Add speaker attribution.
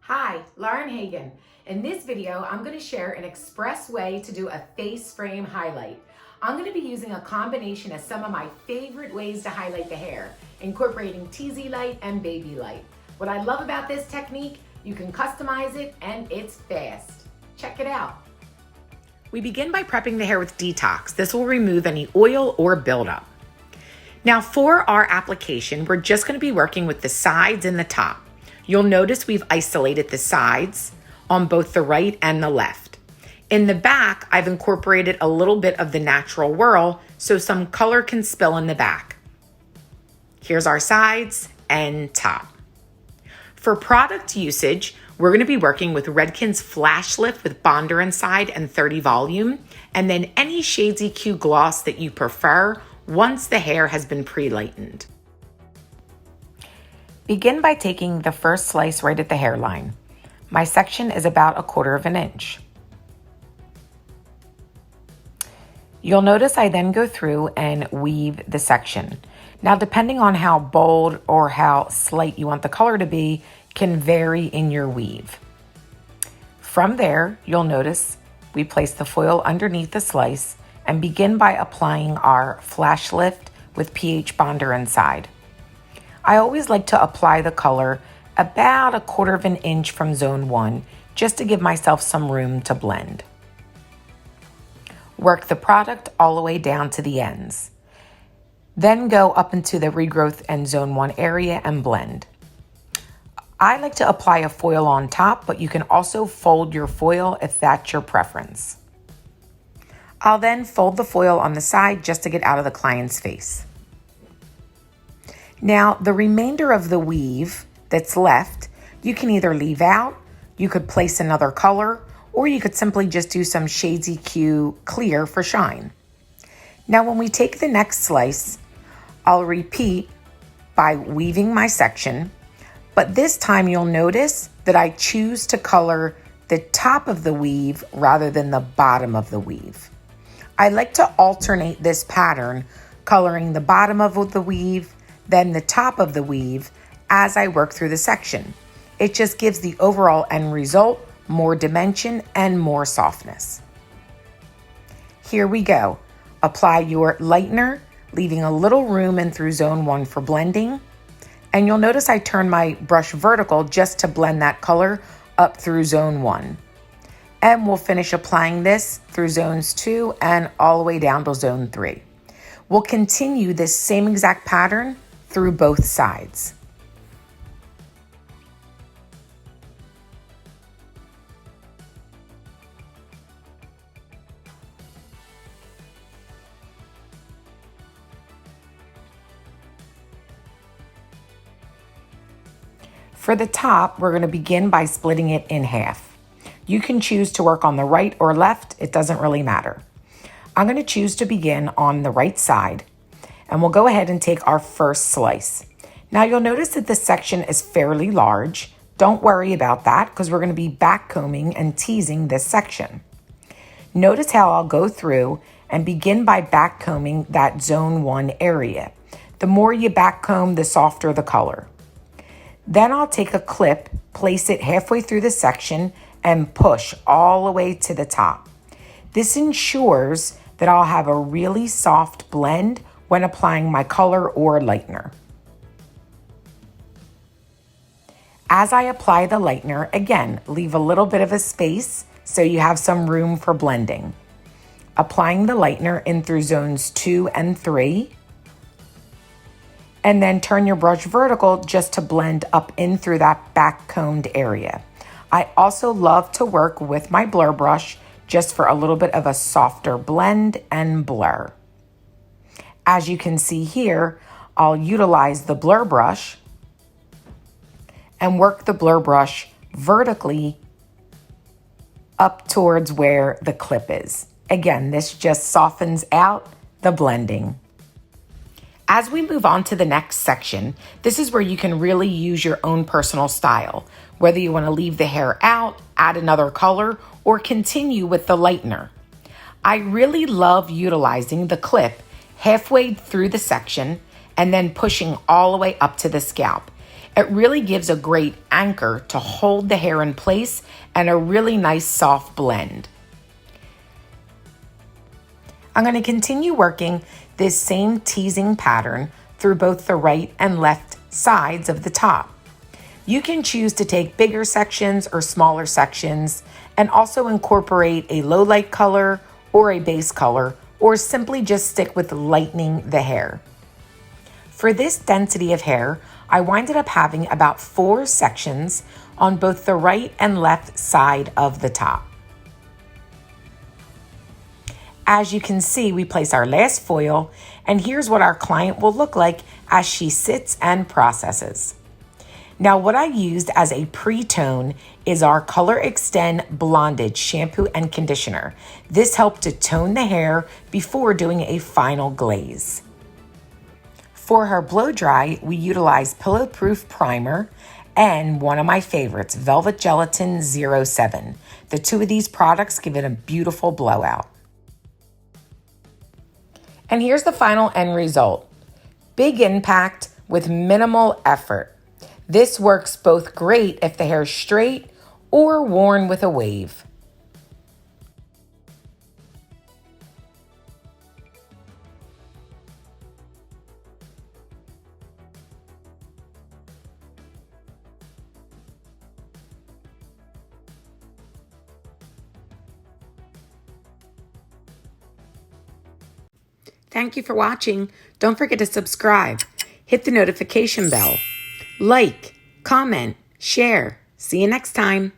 Speaker 1: Hi, Lauren Hagen. In this video, I'm going to share an express way to do a face frame highlight. I'm going to be using a combination of some of my favorite ways to highlight the hair, incorporating teasy light and baby light. What I love about this technique, you can customize it and it's fast. Check it out. We begin by prepping the hair with detox. This will remove any oil or buildup. Now for our application, we're just going to be working with the sides and the top. You'll notice we've isolated the sides on both the right and the left. In the back, I've incorporated a little bit of the natural whirl so some color can spill in the back. Here's our sides and top. For product usage, we're going to be working with Redken's Flash Lift with Bonder inside and 30 volume, and then any Shades EQ gloss that you prefer once the hair has been pre-lightened. Begin by taking the first slice right at the hairline. My section is about 1/4 of an inch. You'll notice I then go through and weave the section. Now, depending on how bold or how slight you want the color to be, can vary in your weave. From there, you'll notice we place the foil underneath the slice and begin by applying our Flash Lift with pH Bonder inside. I always like to apply the color about 1/4 of an inch from zone 1, just to give myself some room to blend. Work the product all the way down to the ends. Then go up into the regrowth and zone 1 area and blend. I like to apply a foil on top, but you can also fold your foil if that's your preference. I'll then fold the foil on the side just to get out of the client's face. Now, the remainder of the weave that's left, you can either leave out, you could place another color, or you could simply just do some Shades EQ clear for shine. Now, when we take the next slice, I'll repeat by weaving my section, but this time you'll notice that I choose to color the top of the weave rather than the bottom of the weave. I like to alternate this pattern, coloring the bottom of the weave, then the top of the weave as I work through the section. It just gives the overall end result more dimension and more softness. Here we go. Apply your lightener, leaving a little room in through zone 1 for blending. And you'll notice I turn my brush vertical just to blend that color up through zone 1. And we'll finish applying this through zones 2 and all the way down to zone 3. We'll continue this same exact pattern through both sides. For the top, we're going to begin by splitting it in half. You can choose to work on the right or left, it doesn't really matter. I'm going to choose to begin on the right side, and we'll go ahead and take our first slice. Now you'll notice that this section is fairly large. Don't worry about that because we're going to be back combing and teasing this section. Notice how I'll go through and begin by back combing that zone 1 area. The more you back comb, the softer the color. Then I'll take a clip, place it halfway through the section, and push all the way to the top. This ensures that I'll have a really soft blend when applying my color or lightener. As I apply the lightener, again, leave a little bit of a space so you have some room for blending. Applying the lightener in through zones 2 and 3. And then turn your brush vertical just to blend up in through that back combed area. I also love to work with my blur brush just for a little bit of a softer blend and blur. As you can see here, I'll utilize the blur brush and work the blur brush vertically up towards where the clip is. Again, this just softens out the blending. As we move on to the next section, this is where you can really use your own personal style, whether you want to leave the hair out, add another color, or continue with the lightener. I really love utilizing the clip halfway through the section and then pushing all the way up to the scalp. It really gives a great anchor to hold the hair in place and a really nice soft blend. I'm going to continue working this same teasing pattern through both the right and left sides of the top. You can choose to take bigger sections or smaller sections and also incorporate a low light color or a base color, or simply just stick with lightening the hair. For this density of hair, I winded up having about 4 sections on both the right and left side of the top. As you can see, we place our last foil, and here's what our client will look like as she sits and processes. Now, what I used as a pre-tone is our Color Extend Blondage shampoo and conditioner. This helped to tone the hair before doing a final glaze. For her blow dry, we utilized Pillow Proof Primer and one of my favorites, Velvet Gelatin 07. The two of these products give it a beautiful blowout. And here's the final end result. Big impact with minimal effort. This works both great if the hair is straight or worn with a wave. Thank you for watching. Don't forget to subscribe, hit the notification bell, like, comment, share. See you next time.